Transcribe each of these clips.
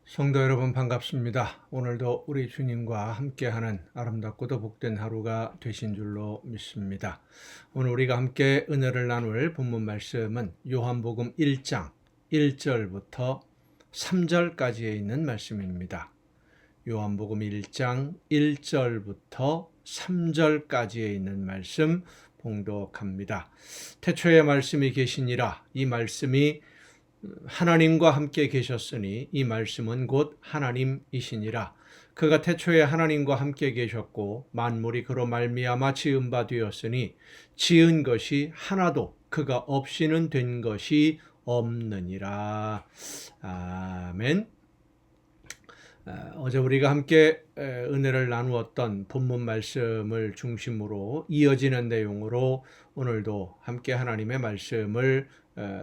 성도 여러분 반갑습니다. 오늘도 우리 주님과 함께하는 아름답고도 복된 하루가 되신 줄로 믿습니다. 오늘 우리가 함께 은혜를 나눌 본문 말씀은 요한복음 1장 1절부터 3절까지에 있는 말씀입니다. 요한복음 1장 1절부터 3절까지에 있는 말씀 봉독합니다. 태초에 말씀이 계시니라. 이 말씀이 하나님과 함께 계셨으니 이 말씀은 곧 하나님이시니라. 그가 태초에 하나님과 함께 계셨고 만물이 그로 말미암아 지은 바 되었으니 지은 것이 하나도 그가 없이는 된 것이 없느니라. 아멘. 어제 우리가 함께 은혜를 나누었던 본문 말씀을 중심으로 이어지는 내용으로 오늘도 함께 하나님의 말씀을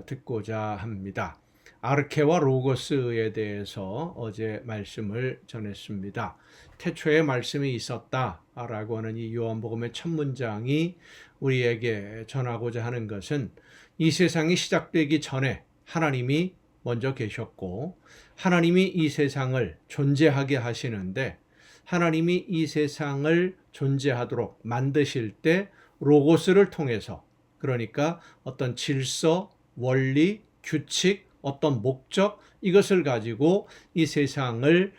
듣고자 합니다. 아르케와 로고스에 대해서 어제 말씀을 전했습니다. 태초에 말씀이 있었다라고 하는 이 요한복음의 첫 문장이 우리에게 전하고자 하는 것은 이 세상이 시작되기 전에 하나님이 먼저 계셨고 하나님이 이 세상을 존재하게 하시는데 하나님이 이 세상을 존재하도록 만드실 때 로고스를 통해서, 그러니까 어떤 질서, 원리, 규칙, 어떤 목적, 이것을 가지고 이 세상을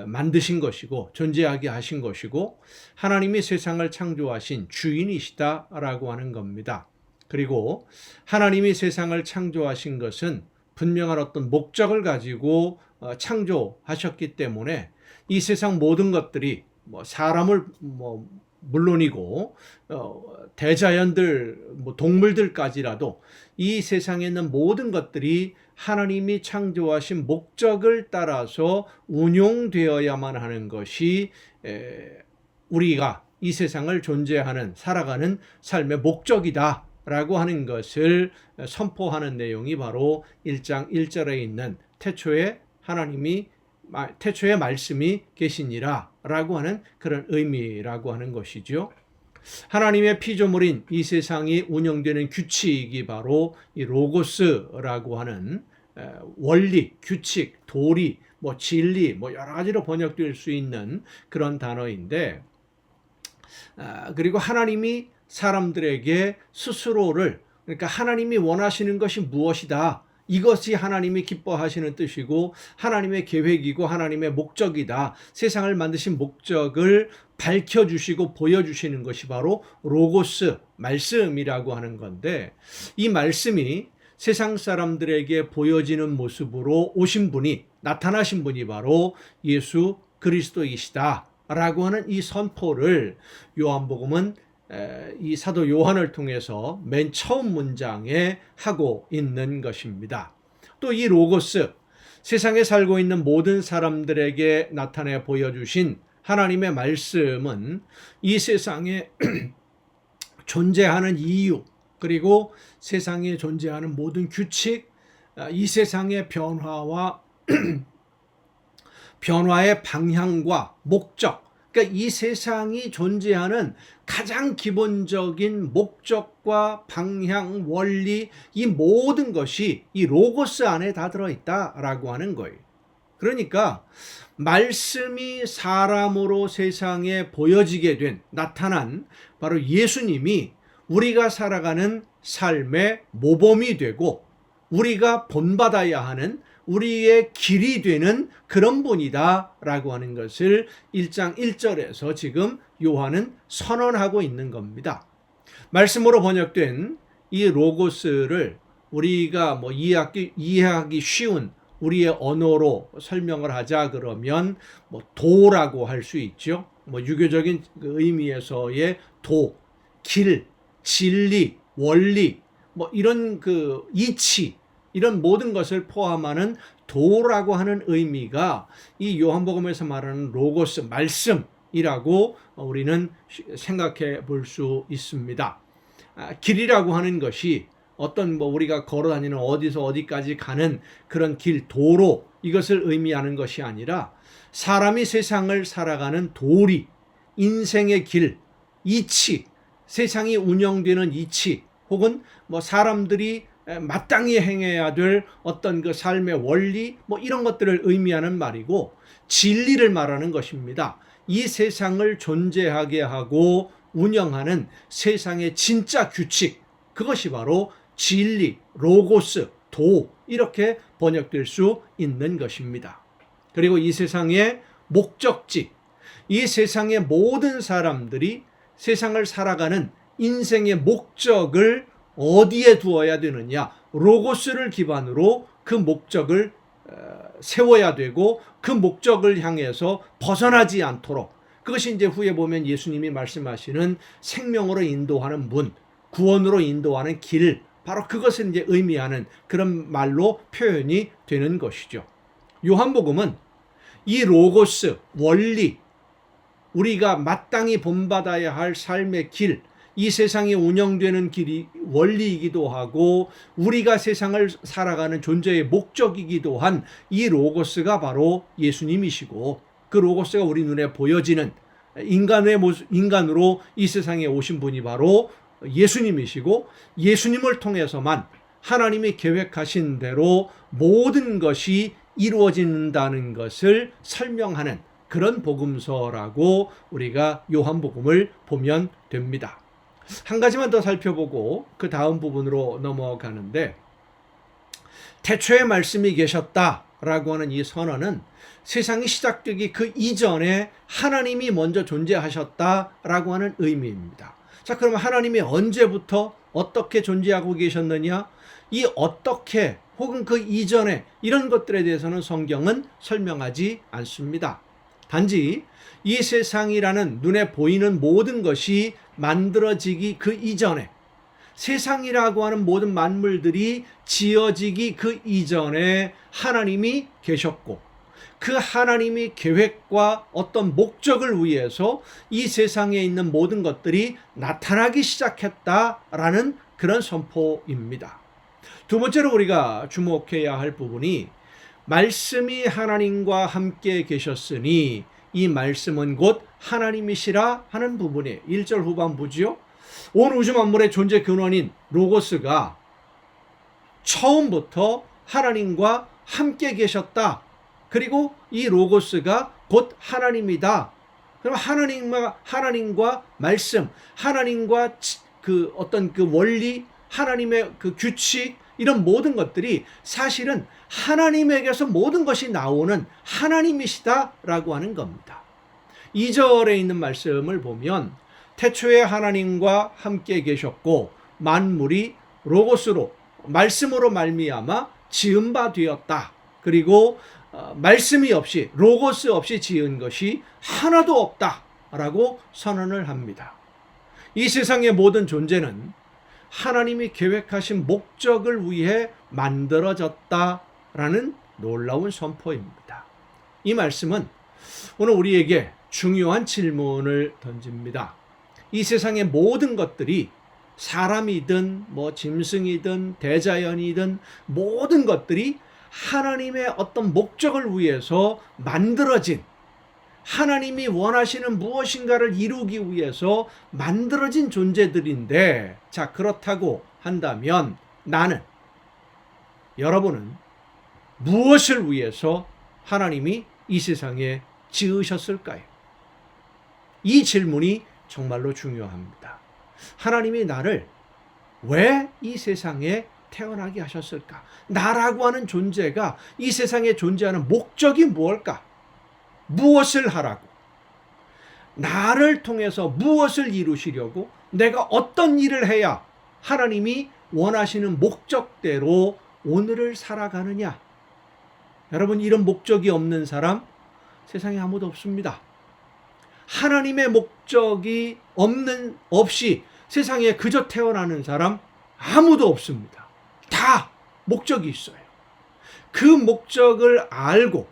만드신 것이고 존재하게 하신 것이고 하나님이 세상을 창조하신 주인이시다라고 하는 겁니다. 그리고 하나님이 세상을 창조하신 것은 분명한 어떤 목적을 가지고 창조하셨기 때문에 이 세상 모든 것들이 사람을 물론이고 대자연들, 동물들까지라도 이 세상에 있는 모든 것들이 하나님이 창조하신 목적을 따라서 운용되어야만 하는 것이 우리가 이 세상을 존재하는, 살아가는 삶의 목적이다 라고 하는 것을 선포하는 내용이 바로 1장 1절에 있는 태초에 말씀이 계시니라 라고 하는 그런 의미라고 하는 것이죠. 하나님의 피조물인 이 세상이 운영되는 규칙이 바로 이 로고스라고 하는 원리, 규칙, 도리, 진리, 여러 가지로 번역될 수 있는 그런 단어인데, 그리고 하나님이 사람들에게 스스로를, 그러니까 하나님이 원하시는 것이 무엇이다, 이것이 하나님이 기뻐하시는 뜻이고 하나님의 계획이고 하나님의 목적이다, 세상을 만드신 목적을 밝혀주시고 보여주시는 것이 바로 로고스, 말씀이라고 하는 건데, 이 말씀이 세상 사람들에게 보여지는 모습으로 오신 분이, 나타나신 분이 바로 예수 그리스도이시다 라고 하는 이 선포를 요한복음은 이 사도 요한을 통해서 맨 처음 문장에 하고 있는 것입니다. 또 이 로고스, 세상에 살고 있는 모든 사람들에게 나타내 보여주신 하나님의 말씀은 이 세상에 존재하는 이유, 그리고 세상에 존재하는 모든 규칙, 이 세상의 변화의 방향과 목적, 그러니까 이 세상이 존재하는 가장 기본적인 목적과 방향, 원리, 이 모든 것이 이 로고스 안에 다 들어있다라고 하는 거예요. 그러니까 말씀이 사람으로 세상에 보여지게 된, 나타난 바로 예수님이 우리가 살아가는 삶의 모범이 되고 우리가 본받아야 하는 우리의 길이 되는 그런 분이다 라고 하는 것을 1장 1절에서 지금 요한은 선언하고 있는 겁니다. 말씀으로 번역된 이 로고스를 우리가 이해하기 쉬운 우리의 언어로 설명을 하자 그러면 도라고 할 수 있죠. 유교적인 의미에서의 도, 길, 진리, 원리, 이런 이치, 이런 모든 것을 포함하는 도라고 하는 의미가 이 요한복음에서 말하는 로고스, 말씀이라고 우리는 생각해 볼 수 있습니다. 길이라고 하는 것이 어떤 우리가 걸어 다니는 어디서 어디까지 가는 그런 길, 도로, 이것을 의미하는 것이 아니라 사람이 세상을 살아가는 도리, 인생의 길, 이치, 세상이 운영되는 이치, 혹은 사람들이 마땅히 행해야 될 어떤 그 삶의 원리 뭐 이런 것들을 의미하는 말이고 진리를 말하는 것입니다. 이 세상을 존재하게 하고 운영하는 세상의 진짜 규칙, 그것이 바로 진리, 로고스, 도 이렇게 번역될 수 있는 것입니다. 그리고 이 세상의 목적지, 이 세상의 모든 사람들이 세상을 살아가는 인생의 목적을 어디에 두어야 되느냐, 로고스를 기반으로 그 목적을 세워야 되고 그 목적을 향해서 벗어나지 않도록, 그것이 이제 후에 보면 예수님이 말씀하시는 생명으로 인도하는 문, 구원으로 인도하는 길, 바로 그것을 이제 의미하는 그런 말로 표현이 되는 것이죠. 요한복음은 이 로고스, 원리, 우리가 마땅히 본받아야 할 삶의 길, 이 세상이 운영되는 길이 원리이기도 하고 우리가 세상을 살아가는 존재의 목적이기도 한 이 로고스가 바로 예수님이시고, 그 로고스가 우리 눈에 보여지는 인간으로 이 세상에 오신 분이 바로 예수님이시고, 예수님을 통해서만 하나님이 계획하신 대로 모든 것이 이루어진다는 것을 설명하는 그런 복음서라고 우리가 요한복음을 보면 됩니다. 한 가지만 더 살펴보고 그 다음 부분으로 넘어가는데, 태초에 말씀이 계셨다라고 하는 이 선언은 세상이 시작되기 그 이전에 하나님이 먼저 존재하셨다라고 하는 의미입니다. 자, 그러면 하나님이 언제부터 어떻게 존재하고 계셨느냐? 이 어떻게 혹은 그 이전에 이런 것들에 대해서는 성경은 설명하지 않습니다. 단지 이 세상이라는 눈에 보이는 모든 것이 만들어지기 그 이전에, 세상이라고 하는 모든 만물들이 지어지기 그 이전에 하나님이 계셨고, 그 하나님이 계획과 어떤 목적을 위해서 이 세상에 있는 모든 것들이 나타나기 시작했다라는 그런 선포입니다. 두 번째로 우리가 주목해야 할 부분이, 말씀이 하나님과 함께 계셨으니 이 말씀은 곧 하나님이시라 하는 부분이에요. 1절 후반부지요. 온 우주 만물의 존재 근원인 로고스가 처음부터 하나님과 함께 계셨다. 그리고 이 로고스가 곧 하나님이다. 그럼 하나님과 말씀, 하나님과 그 어떤 그 원리, 하나님의 그 규칙, 이런 모든 것들이 사실은 하나님에게서 모든 것이 나오는 하나님이시다라고 하는 겁니다. 2절에 있는 말씀을 보면 태초에 하나님과 함께 계셨고 만물이 로고스로, 말씀으로 말미암아 지은 바 되었다. 그리고 말씀이 없이, 로고스 없이 지은 것이 하나도 없다라고 선언을 합니다. 이 세상의 모든 존재는 하나님이 계획하신 목적을 위해 만들어졌다라는 놀라운 선포입니다. 이 말씀은 오늘 우리에게 중요한 질문을 던집니다. 이 세상의 모든 것들이 사람이든 뭐 짐승이든 대자연이든 모든 것들이 하나님의 어떤 목적을 위해서 만들어진, 하나님이 원하시는 무엇인가를 이루기 위해서 만들어진 존재들인데, 자, 그렇다고 한다면 나는, 여러분은 무엇을 위해서 하나님이 이 세상에 지으셨을까요? 이 질문이 정말로 중요합니다. 하나님이 나를 왜 이 세상에 태어나게 하셨을까? 나라고 하는 존재가 이 세상에 존재하는 목적이 무엇일까? 무엇을 하라고? 나를 통해서 무엇을 이루시려고? 내가 어떤 일을 해야 하나님이 원하시는 목적대로 오늘을 살아가느냐? 여러분, 이런 목적이 없는 사람 세상에 아무도 없습니다. 하나님의 목적이 없이 세상에 그저 태어나는 사람 아무도 없습니다. 다 목적이 있어요. 그 목적을 알고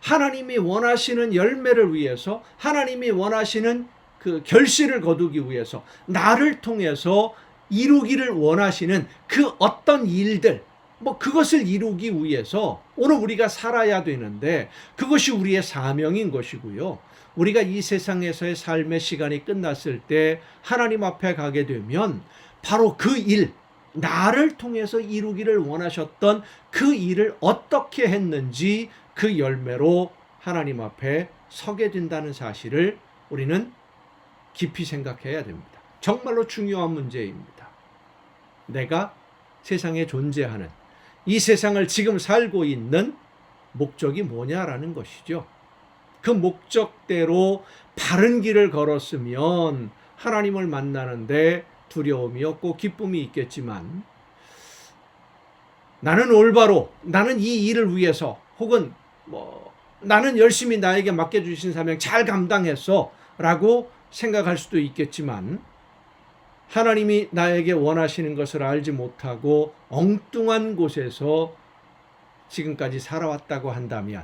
하나님이 원하시는 열매를 위해서, 하나님이 원하시는 그 결실을 거두기 위해서, 나를 통해서 이루기를 원하시는 그 어떤 일들, 뭐 그것을 이루기 위해서 오늘 우리가 살아야 되는데, 그것이 우리의 사명인 것이고요. 우리가 이 세상에서의 삶의 시간이 끝났을 때 하나님 앞에 가게 되면 바로 그 일, 나를 통해서 이루기를 원하셨던 그 일을 어떻게 했는지 그 열매로 하나님 앞에 서게 된다는 사실을 우리는 깊이 생각해야 됩니다. 정말로 중요한 문제입니다. 내가 세상에 존재하는, 이 세상을 지금 살고 있는 목적이 뭐냐라는 것이죠. 그 목적대로 바른 길을 걸었으면 하나님을 만나는데 두려움이 없고 기쁨이 있겠지만, 나는 올바로, 나는 이 일을 위해서, 혹은 나는 열심히 나에게 맡겨주신 사명 잘 감당했어 라고 생각할 수도 있겠지만, 하나님이 나에게 원하시는 것을 알지 못하고 엉뚱한 곳에서 지금까지 살아왔다고 한다면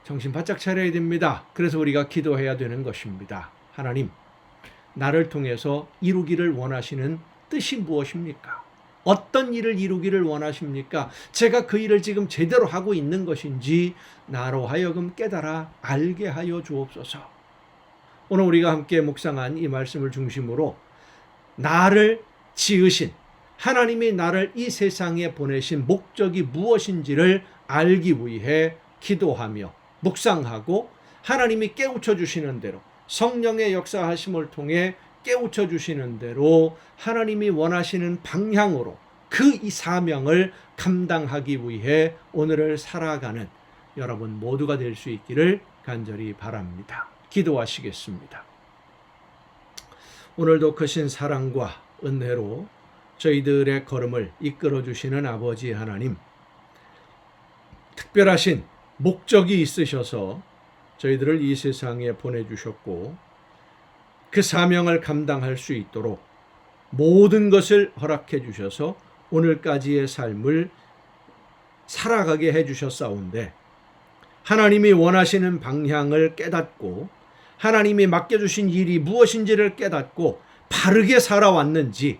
정신 바짝 차려야 됩니다. 그래서 우리가 기도해야 되는 것입니다. 하나님, 나를 통해서 이루기를 원하시는 뜻이 무엇입니까? 어떤 일을 이루기를 원하십니까? 제가 그 일을 지금 제대로 하고 있는 것인지 나로 하여금 깨달아 알게 하여 주옵소서. 오늘 우리가 함께 묵상한 이 말씀을 중심으로 나를 지으신 하나님이 나를 이 세상에 보내신 목적이 무엇인지를 알기 위해 기도하며 묵상하고, 하나님이 깨우쳐 주시는 대로, 성령의 역사하심을 통해 깨우쳐 주시는 대로 하나님이 원하시는 방향으로 그 이 사명을 감당하기 위해 오늘을 살아가는 여러분 모두가 될 수 있기를 간절히 바랍니다. 기도하시겠습니다. 오늘도 크신 사랑과 은혜로 저희들의 걸음을 이끌어 주시는 아버지 하나님, 특별하신 목적이 있으셔서 저희들을 이 세상에 보내주셨고, 그 사명을 감당할 수 있도록 모든 것을 허락해 주셔서 오늘까지의 삶을 살아가게 해 주셨사온데, 하나님이 원하시는 방향을 깨닫고 하나님이 맡겨주신 일이 무엇인지를 깨닫고 바르게 살아왔는지,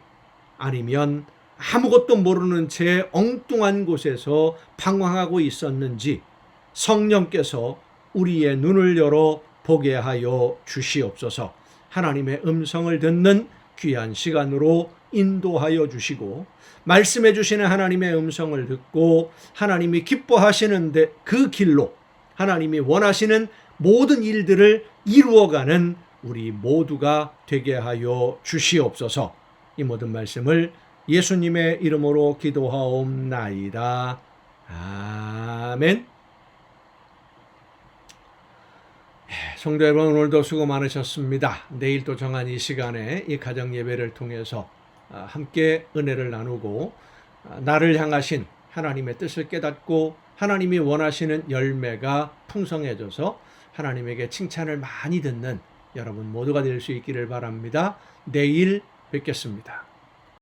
아니면 아무것도 모르는 채 엉뚱한 곳에서 방황하고 있었는지 성령께서 우리의 눈을 열어 보게 하여 주시옵소서. 하나님의 음성을 듣는 귀한 시간으로 인도하여 주시고, 말씀해 주시는 하나님의 음성을 듣고 하나님이 기뻐하시는데 그 길로 하나님이 원하시는 모든 일들을 이루어가는 우리 모두가 되게 하여 주시옵소서. 이 모든 말씀을 예수님의 이름으로 기도하옵나이다. 아멘. 성도 여러분, 오늘도 수고 많으셨습니다. 내일 또 정한 이 시간에 이 가정 예배를 통해서 함께 은혜를 나누고 나를 향하신 하나님의 뜻을 깨닫고 하나님이 원하시는 열매가 풍성해져서 하나님에게 칭찬을 많이 듣는 여러분 모두가 될 수 있기를 바랍니다. 내일 뵙겠습니다.